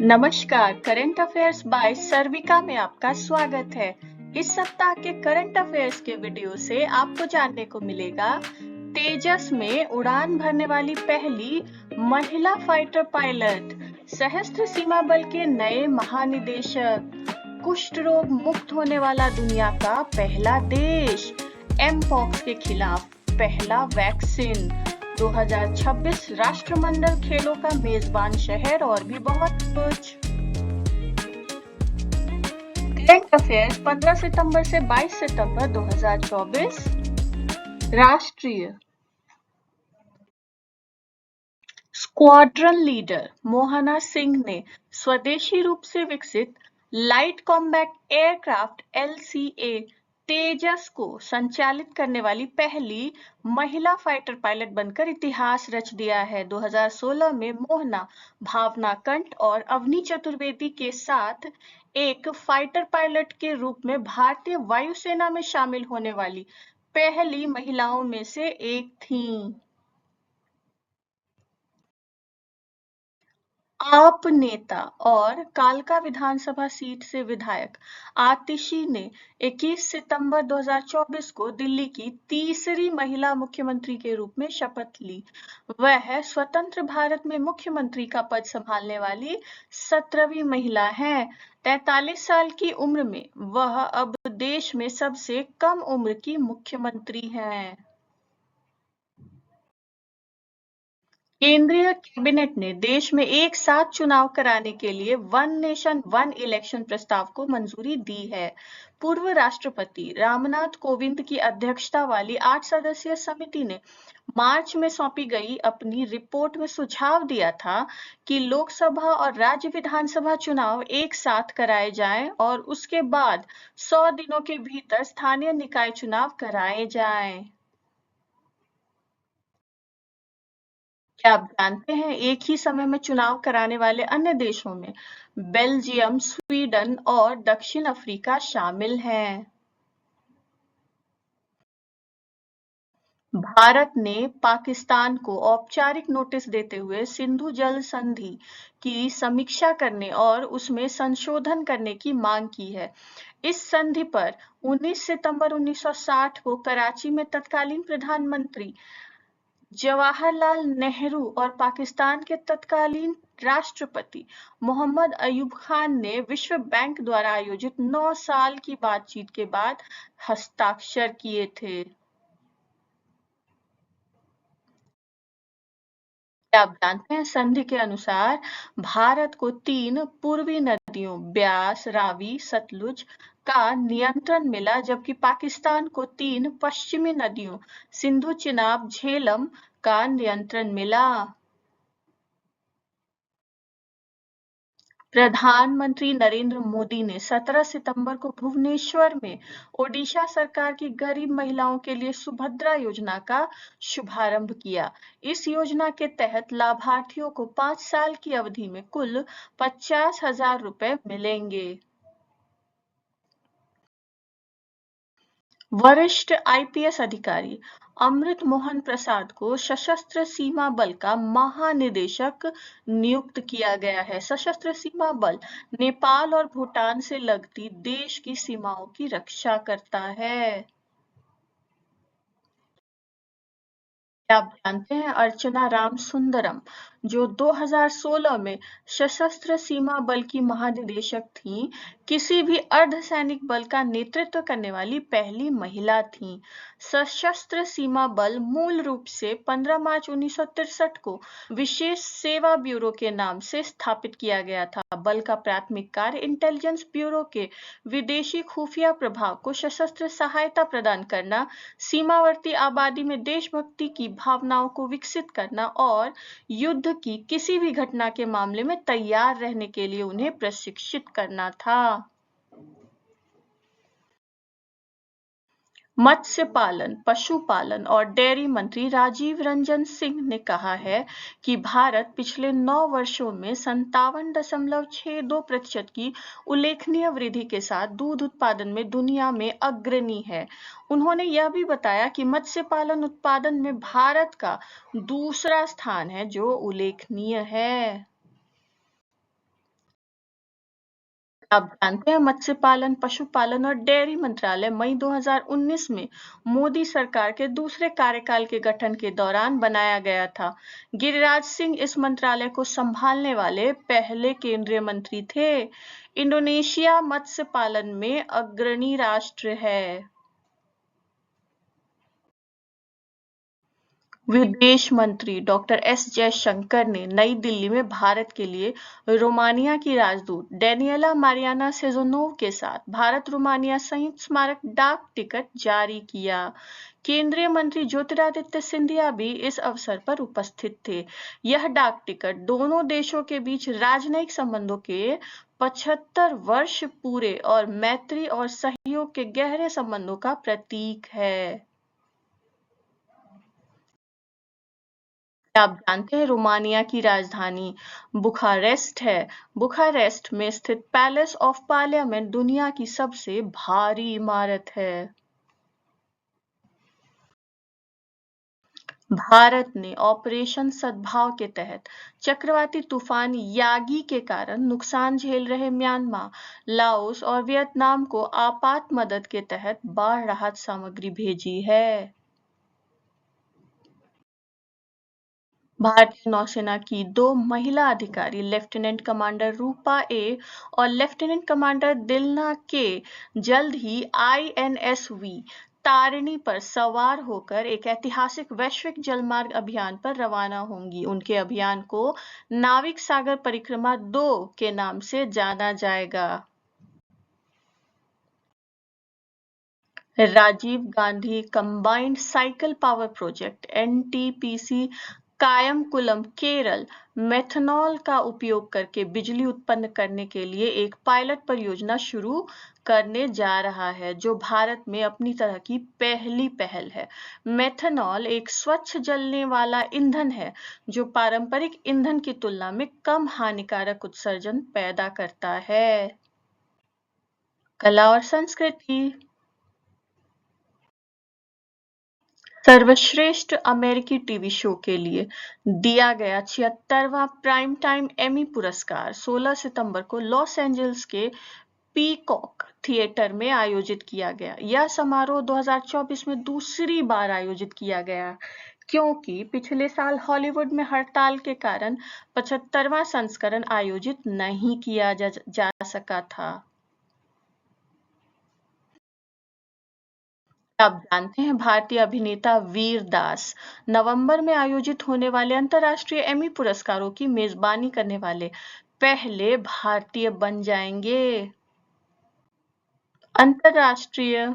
नमस्कार, current affairs bye सर्विका में आपका स्वागत है। इस सप्ताह के करंट अफेयर्स के वीडियो से आपको जानने को मिलेगा तेजस में उड़ान भरने वाली पहली महिला फाइटर पायलट, सशस्त्र सीमा बल के नए महानिदेशक, कुष्ठ रोग मुक्त होने वाला दुनिया का पहला देश, एमपॉक्स के खिलाफ पहला वैक्सीन, 2026 राष्ट्रमंडल खेलों का मेजबान शहर और भी बहुत कुछ। करंट अफेयर्स 15 सितंबर से 22 सितंबर 2024। राष्ट्रीय स्क्वाड्रन लीडर मोहना सिंह ने स्वदेशी रूप से विकसित लाइट कॉम्बैट एयरक्राफ्ट LCA तेजस को संचालित करने वाली पहली महिला फाइटर पायलट बनकर इतिहास रच दिया है। 2016 में मोहना भावना कंठ और अवनी चतुर्वेदी के साथ एक फाइटर पायलट के रूप में भारतीय वायुसेना में शामिल होने वाली पहली महिलाओं में से एक थीं। आप नेता और कालका विधानसभा सीट से विधायक आतिशी ने 21 सितंबर 2024 को दिल्ली की तीसरी महिला मुख्यमंत्री के रूप में शपथ ली। वह स्वतंत्र भारत में मुख्यमंत्री का पद संभालने वाली 17वीं महिला हैं। 43 साल की उम्र में वह अब देश में सबसे कम उम्र की मुख्यमंत्री हैं। केंद्रीय कैबिनेट ने देश में एक साथ चुनाव कराने के लिए वन नेशन वन इलेक्शन प्रस्ताव को मंजूरी दी है। पूर्व राष्ट्रपति रामनाथ कोविंद की अध्यक्षता वाली 8 सदस्यीय समिति ने मार्च में सौंपी गई अपनी रिपोर्ट में सुझाव दिया था कि लोकसभा और राज्य विधानसभा चुनाव एक साथ कराए जाएं और उसके बाद 100 दिनों के भीतर स्थानीय निकाय चुनाव कराए जाएं। क्या आप जानते हैं एक ही समय में चुनाव कराने वाले अन्य देशों में बेल्जियम, स्वीडन और दक्षिण अफ्रीका शामिल हैं। भारत ने पाकिस्तान को औपचारिक नोटिस देते हुए सिंधु जल संधि की समीक्षा करने और उसमें संशोधन करने की मांग की है। इस संधि पर 19 सितंबर 1960 को कराची में तत्कालीन प्रधानमंत्री जवाहरलाल नेहरू और पाकिस्तान के तत्कालीन राष्ट्रपति मोहम्मद अयूब खान ने विश्व बैंक द्वारा आयोजित 9 साल की बातचीत के बाद हस्ताक्षर किए थे। क्या आप जानते हैं संधि के अनुसार भारत को 3 पूर्वी नदियों ब्यास, रावी, सतलुज का नियंत्रण मिला, जबकि पाकिस्तान को 3 पश्चिमी नदियों सिंधु, चिनाब, झेलम का नियंत्रण मिला। प्रधानमंत्री नरेंद्र मोदी ने 17 सितंबर को भुवनेश्वर में ओडिशा सरकार की गरीब महिलाओं के लिए सुभद्रा योजना का शुभारंभ किया। इस योजना के तहत लाभार्थियों को 5 साल की अवधि में कुल 50,000 रुपए मिलेंगे। वरिष्ठ आईपीएस अधिकारी अमृत मोहन प्रसाद को सशस्त्र सीमा बल का महानिदेशक नियुक्त किया गया है। सशस्त्र सीमा बल नेपाल और भूटान से लगती देश की सीमाओं की रक्षा करता है। क्या आप जानते हैं अर्चना राम सुंदरम, जो 2016 में सशस्त्र सीमा बल की महानिदेशक थीं, किसी भी अर्धसैनिक बल का नेतृत्व करने वाली पहली महिला थीं। सशस्त्र सीमा बल मूल रूप से 15 मार्च 1963 को विशेष सेवा ब्यूरो के नाम से स्थापित किया गया था। बल का प्राथमिक कार्य इंटेलिजेंस ब्यूरो के विदेशी खुफिया प्रभाव को सशस्त्र सहायता प्रदान करना, सीमावर्ती आबादी में देशभक्ति की भावनाओं को विकसित करना और युद्ध की किसी भी घटना के मामले में तैयार रहने के लिए उन्हें प्रशिक्षित करना था। मत्स्य पालन, पशुपालन और डेयरी मंत्री राजीव रंजन सिंह ने कहा है कि भारत पिछले 9 वर्षों में 57.62% की उल्लेखनीय वृद्धि के साथ दूध उत्पादन में दुनिया में अग्रणी है। उन्होंने यह भी बताया कि मत्स्य पालन उत्पादन में भारत का दूसरा स्थान है, जो उल्लेखनीय है। आप जानते हैं मत्स्य पालन, पशुपालन और डेयरी मंत्रालय मई 2019 में मोदी सरकार के दूसरे कार्यकाल के गठन के दौरान बनाया गया था। गिरिराज सिंह इस मंत्रालय को संभालने वाले पहले केंद्रीय मंत्री थे। इंडोनेशिया मत्स्य पालन में अग्रणी राष्ट्र है। विदेश मंत्री डॉक्टर एस जयशंकर ने नई दिल्ली में भारत के लिए रोमानिया की राजदूत डेनियला मारियाना सेजोनोव के साथ भारत रोमानिया संयुक्त स्मारक डाक टिकट जारी किया। केंद्रीय मंत्री ज्योतिरादित्य सिंधिया भी इस अवसर पर उपस्थित थे। यह डाक टिकट दोनों देशों के बीच राजनयिक संबंधों के 75 वर्ष पूरे और मैत्री और सहयोग के गहरे संबंधों का प्रतीक है। आप जानते हैं रोमानिया की राजधानी बुखारेस्ट है। बुखारेस्ट में स्थित पैलेस ऑफ पार्लियामेंट दुनिया की सबसे भारी इमारत है। भारत ने ऑपरेशन सद्भाव के तहत चक्रवाती तूफान यागी के कारण नुकसान झेल रहे म्यांमार, लाओस और वियतनाम को आपात मदद के तहत बाढ़ राहत सामग्री भेजी है। भारतीय नौसेना की 2 महिला अधिकारी लेफ्टिनेंट कमांडर रूपा ए और लेफ्टिनेंट कमांडर दिलना के जल्द ही INSV तारिणी पर सवार होकर एक ऐतिहासिक वैश्विक जलमार्ग अभियान पर रवाना होंगी। उनके अभियान को नाविक सागर परिक्रमा 2 के नाम से जाना जाएगा। Rajiv Gandhi combined cycle power project NTPC Kayamkulam Kerala methanol का उपयोग करके बिजली उत्पन्न करने के लिए एक पायलट परियोजना शुरू करने जा रहा है, जो भारत में अपनी तरह की पहली पहल है। मेथनॉल एक स्वच्छ जलने वाला ईंधन है जो पारंपरिक ईंधन की तुलना में कम हानिकारक उत्सर्जन पैदा करता है। कला और संस्कृति। सर्वश्रेष्ठ अमेरिकी टीवी शो के लिए दिया गया 76वां प्राइम टाइम एमी पुरस्कार 16 सितंबर को लॉस एंजल्स के पीकॉक थिएटर में आयोजित किया गया। यह समारोह 2024 में दूसरी बार आयोजित किया गया क्योंकि पिछले साल हॉलीवुड में हड़ताल के कारण 75वां संस्करण आयोजित नहीं किया जा सका था। आप जानते हैं भारतीय अभिनेता वीर दास नवंबर में आयोजित होने वाले अंतर्राष्ट्रीय एमी पुरस्कारों की मेजबानी करने वाले पहले भारतीय बन जाएंगे। अंतर्राष्ट्रीय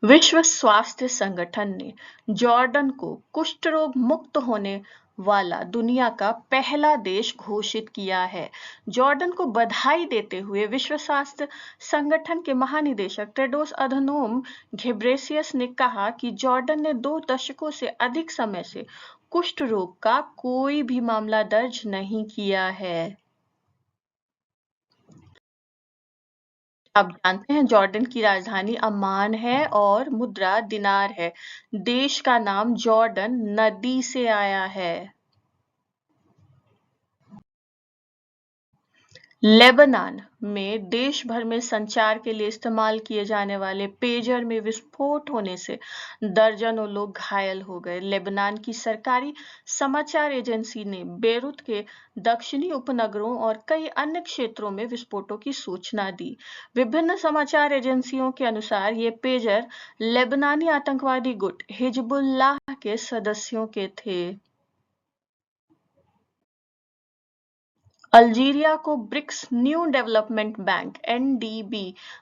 विश्व स्वास्थ्य संगठन ने जॉर्डन को कुष्ठ रोग मुक्त होने वाला दुनिया का पहला देश घोषित किया है। जॉर्डन को बधाई देते हुए विश्व स्वास्थ्य संगठन के महानिदेशक टेड्रोस अधनोम घेब्रेयेसस ने कहा कि जॉर्डन ने 2 दशकों से अधिक समय से कुष्ठ रोग का कोई भी मामला दर्ज नहीं किया है। आप जानते हैं जॉर्डन की राजधानी अम्मान है और मुद्रा दिनार है। देश का नाम जॉर्डन नदी से आया है। लेबनान में देश भर में संचार के लिए इस्तेमाल किए जाने वाले पेजर में विस्फोट होने से दर्जनों लोग घायल हो गए। लेबनान की सरकारी समाचार एजेंसी ने बेरूत के दक्षिणी उपनगरों और कई अन्य क्षेत्रों में विस्फोटों की सूचना दी। विभिन्न समाचार एजेंसियों के अनुसार ये पेजर लेबनानी आतंकवादी गुट हिजबुल्लाह के सदस्यों के थे। अल्जीरिया को BRICS new development bank NDB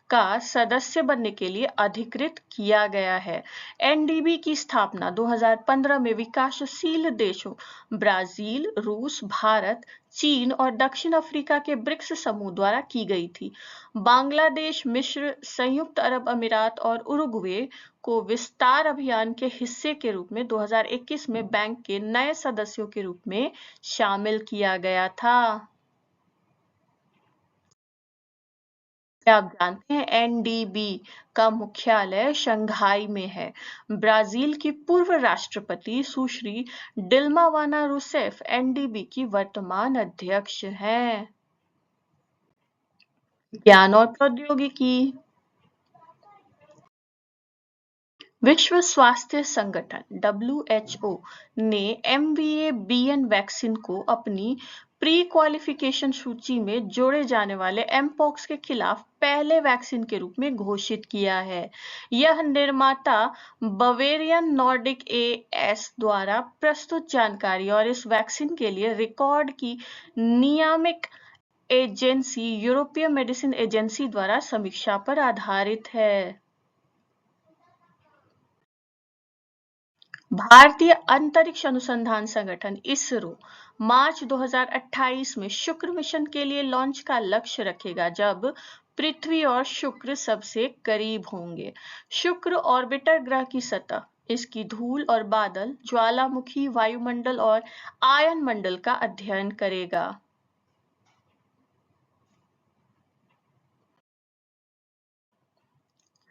का सदस्य बनने के लिए अधिकृत किया गया है। NDB की स्थापना 2015 में विकासशील देशों ब्राजील, रूस, भारत, चीन और दक्षिण अफ्रीका के ब्रिक्स समूह द्वारा की गई थी। बांग्लादेश, मिस्र, संयुक्त अरब अमीरात और उरुग्वे को विस्तार अभियान के हिस्से के रूप में 2021 में बैंक के नए सदस्यों के रूप में शामिल किया गया था। क्या आप जानते हैं NDB का मुख्यालय शंघाई में है। ब्राजील की पूर्व राष्ट्रपति सुश्री डिल्मा वाना रूसेफ NDB की वर्तमान अध्यक्ष हैं। ज्ञान और प्रौद्योगिकी। विश्व स्वास्थ्य संगठन (WHO) ने MVA-BN वैक्सीन को अपनी प्री क्वालिफिकेशन सूची में जोड़े जाने वाले एमपॉक्स के खिलाफ पहले वैक्सीन के रूप में घोषित किया है। यह निर्माता बवेरियन नॉर्डिक एएस द्वारा प्रस्तुत जानकारी और इस वैक्सीन के लिए रिकॉर्ड की नियामक एजेंसी यूरोपीय मेडिसिन एजेंसी द्वारा समीक्षा पर आधारित है। भारतीय अंतरिक्ष अनुसंधान संगठन (इसरो) मार्च 2028 में शुक्र मिशन के लिए लॉन्च का लक्ष्य रखेगा, जब पृथ्वी और शुक्र सबसे करीब होंगे। शुक्र ऑर्बिटर ग्रह की सतह, इसकी धूल और बादल, ज्वालामुखी, वायुमंडल और आयन मंडल का अध्ययन करेगा।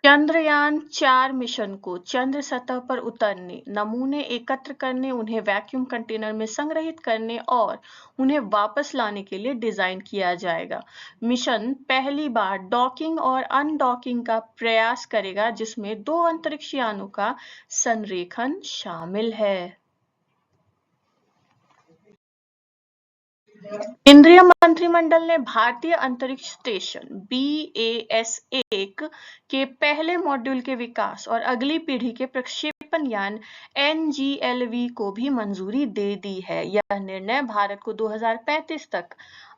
चंद्रयान-4 मिशन को चंद्र सतह पर उतरने, नमूने एकत्र करने, उन्हें वैक्यूम कंटेनर में संग्रहित करने और उन्हें वापस लाने के लिए डिजाइन किया जाएगा। मिशन पहली बार डॉकिंग और अनडॉकिंग का प्रयास करेगा, जिसमें 2 अंतरिक्ष यानों का संरेखन शामिल है। केंद्रीय मंत्रिमंडल ने भारतीय अंतरिक्ष स्टेशन BAS-1 के पहले मॉड्यूल के विकास और अगली पीढ़ी के प्रक्षेपण यान NGLV को भी मंजूरी दे दी है। यह निर्णय भारत को 2035 तक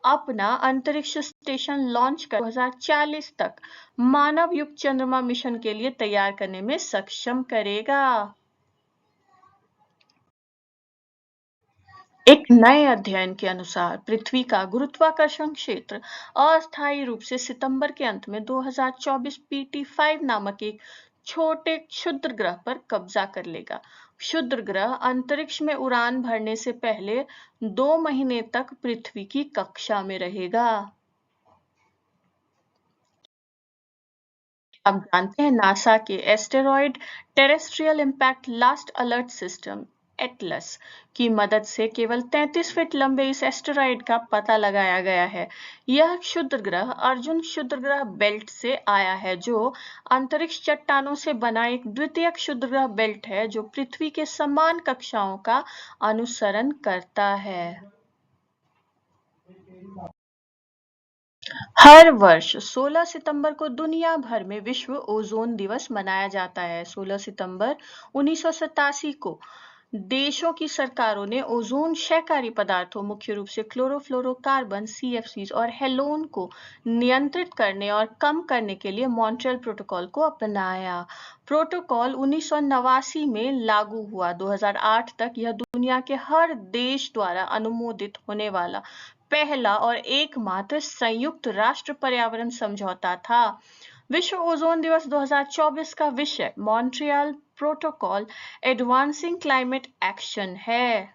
अपना अंतरिक्ष स्टेशन लॉन्च कर 2040 तक मानव युक्त चंद्रमा मिशन के लिए तैयार करने में सक्षम करेगा। एक नए अध्ययन के अनुसार पृथ्वी का गुरुत्वाकर्षण क्षेत्र अस्थायी रूप से सितंबर के अंत में 2024 PT5 नामक एक छोटे क्षुद्र ग्रह पर कब्जा कर लेगा। क्षुद्र ग्रह अंतरिक्ष में उड़ान भरने से पहले 2 महीने तक पृथ्वी की कक्षा में रहेगा। आप जानते हैं नासा के asteroid terrestrial impact last alert system Atlas की मदद से केवल 33 फीट लंबे इस एस्टेरॉयड का पता लगाया गया है। यह क्षुद्र ग्रह अर्जुन क्षुद्र ग्रह बेल्ट से आया है, जो अंतरिक्ष चट्टानों से बना एक द्वितीय क्षुद्र ग्रह बेल्ट है, जो पृथ्वी के समान कक्षाओं का अनुसरण करता है। हर वर्ष 16 सितंबर को दुनिया भर में विश्व ओजोन दिवस मनाया जाता है। 16 सितंबर 1987 को देशों की सरकारों ने ओजोन क्षयकारी पदार्थों, मुख्य रूप से क्लोरोफ्लोरोकार्बन (CFCs) और हेलोन को नियंत्रित करने और कम करने के लिए मॉन्ट्रियल प्रोटोकॉल को अपनाया। प्रोटोकॉल 1989 में लागू हुआ। 2008 तक यह दुनिया के हर देश द्वारा अनुमोदित होने वाला पहला और एकमात्र संयुक्त राष्ट्र पर्यावरण समझौता था। विश्व ओजोन दिवस 2024 का विषय Montreal protocol advancing climate action है।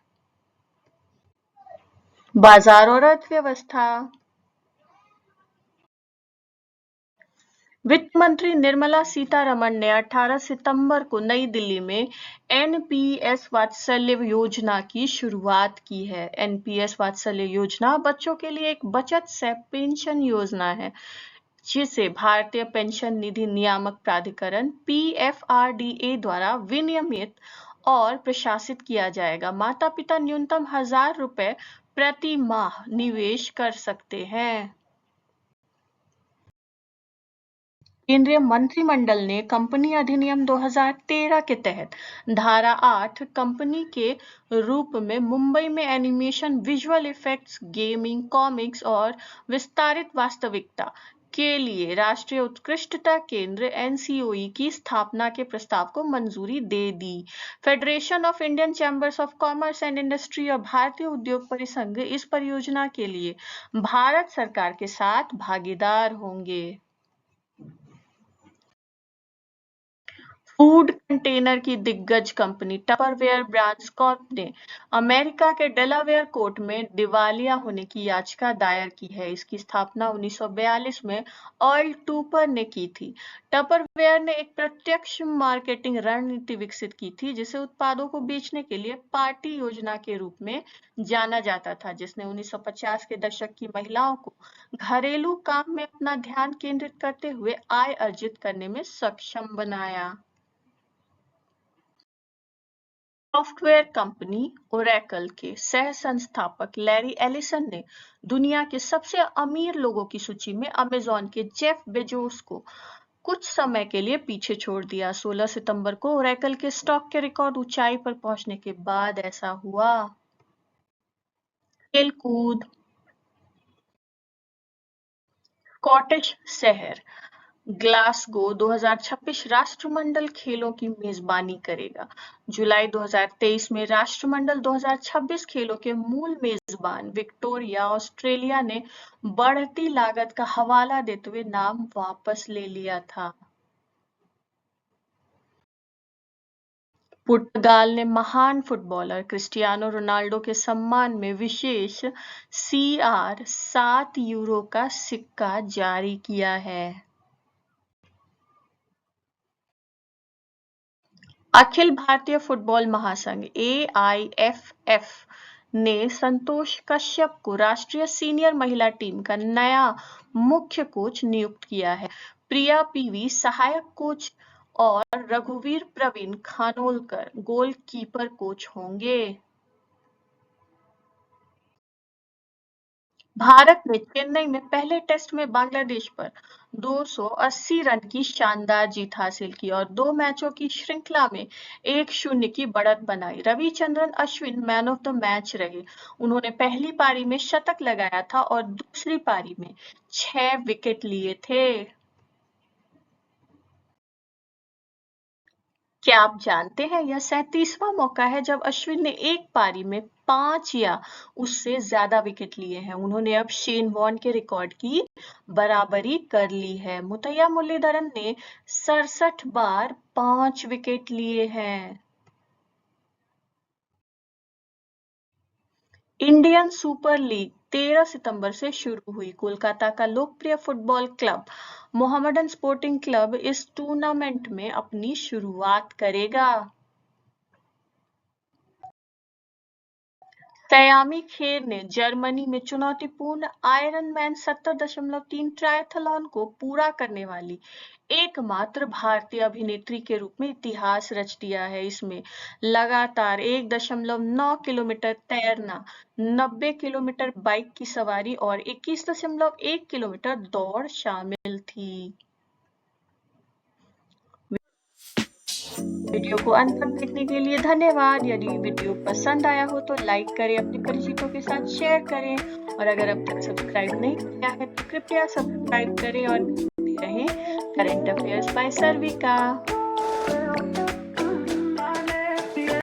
बाजार और अर्थव्यवस्था। वित्त मंत्री निर्मला सीतारमण ने 18 सितंबर को नई दिल्ली में एनपीएस वात्सल्य योजना की शुरुआत की है। एनपीएस वात्सल्य योजना बच्चों के लिए एक बचत सह पेंशन योजना है, जिसे भारतीय पेंशन निधि नियामक प्राधिकरण (PFRDA) द्वारा विनियमित और प्रशासित किया जाएगा। माता-पिता न्यूनतम 1000 रुपए प्रति माह निवेश कर सकते हैं। केंद्रीय मंत्रिमंडल ने कंपनी अधिनियम 2013 के तहत धारा 8 कंपनी के रूप में मुंबई में animation, visual effects, gaming, comics और विस्तारित वास्तविकता के लिए राष्ट्रीय उत्कृष्टता केंद्र (NCOE) की स्थापना के प्रस्ताव को मंजूरी दे दी। Federation of Indian chambers of commerce and industry और भारतीय उद्योग परिसंघ इस परियोजना के लिए भारत सरकार के साथ भागीदार होंगे। फूड कंटेनर की दिग्गज कंपनी टपरवेयर ब्रांड्स कॉर्प ने अमेरिका के डेलावेयर कोर्ट में दिवालिया होने की याचिका दायर की है। इसकी स्थापना 1942 में अर्ल टूपर ने की थी। टपरवेयर ने एक प्रत्यक्ष मार्केटिंग रणनीति विकसित की थी, जिसे उत्पादों को बेचने के लिए पार्टी योजना के रूप में जाना जाता था, जिसने 1950 के दशक की महिलाओं को घरेलू काम में अपना ध्यान केंद्रित करते हुए आय अर्जित करने में सक्षम बनाया। सॉफ्टवेयर कंपनी ओरेकल के सह संस्थापक लैरी एलिसन ने दुनिया के सबसे अमीर लोगों की सूची में अमेज़न के जेफ बेजोस को कुछ समय के लिए पीछे छोड़ दिया। 16 सितंबर को ओरेकल के स्टॉक के रिकॉर्ड ऊंचाई पर पहुंचने के बाद ऐसा हुआ। खेलकूद। स्कॉटिश शहर ग्लासगो 2026 राष्ट्रमंडल खेलों की मेजबानी करेगा। जुलाई 2023 में राष्ट्रमंडल 2026 खेलों के मूल मेजबान विक्टोरिया, ऑस्ट्रेलिया ने बढ़ती लागत का हवाला देते हुए नाम वापस ले लिया था। पुर्तगाल ने महान फुटबॉलर क्रिस्टियानो रोनाल्डो के सम्मान में विशेष CR7 का सिक्का जारी किया है। अखिल भारतीय फुटबॉल महासंघ AIFF ने संतोष कश्यप को राष्ट्रीय सीनियर महिला टीम का नया मुख्य कोच नियुक्त किया है। प्रिया PV सहायक कोच और रघुवीर प्रवीण खानोलकर गोलकीपर कोच होंगे। भारत ने चेन्नई में पहले टेस्ट में बांग्लादेश पर 280 रन की शानदार जीत हासिल की और 2 मैचों की श्रृंखला में 1-0 की बढ़त बनाई। Ravichandran Ashwin man of the match रहे। उन्होंने पहली पारी में शतक लगाया था और दूसरी पारी में 6 विकेट लिए थे। क्या आप जानते हैं यह 37वां मौका है जब अश्विन ने एक पारी में 5 या उससे ज्यादा विकेट लिए हैं। उन्होंने अब शेन वॉर्न के रिकॉर्ड की बराबरी कर ली है। मुथैया मुरलीधरन ने 67 बार 5 विकेट लिए हैं। इंडियन सुपर लीग 13 सितंबर से शुरू हुई। कोलकाता का लोकप्रिय football club Mohammedan sporting club इस टूर्नामेंट में अपनी शुरुआत करेगा। सयामी खेर ने जर्मनी में चुनौतीपूर्ण आयरनमैन 70.3 ट्रायथलॉन को पूरा करने वाली एकमात्र भारतीय अभिनेत्री के रूप में इतिहास रच दिया है। इसमें लगातार 1.9 किलोमीटर तैरना, 90 किलोमीटर बाइक की सवारी और 21.1 किलोमीटर दौड़ शामिल थी। वीडियो को अंत तक देखने के लिए धन्यवाद। यदि वीडियो पसंद आया हो तो लाइक करें, अपने परिचितों के साथ शेयर करें और अगर अब तक सब्सक्राइब नहीं किया है तो कृपया सब्सक्राइब करें और देखते रहें करंट अफेयर्स बाय सर्विका।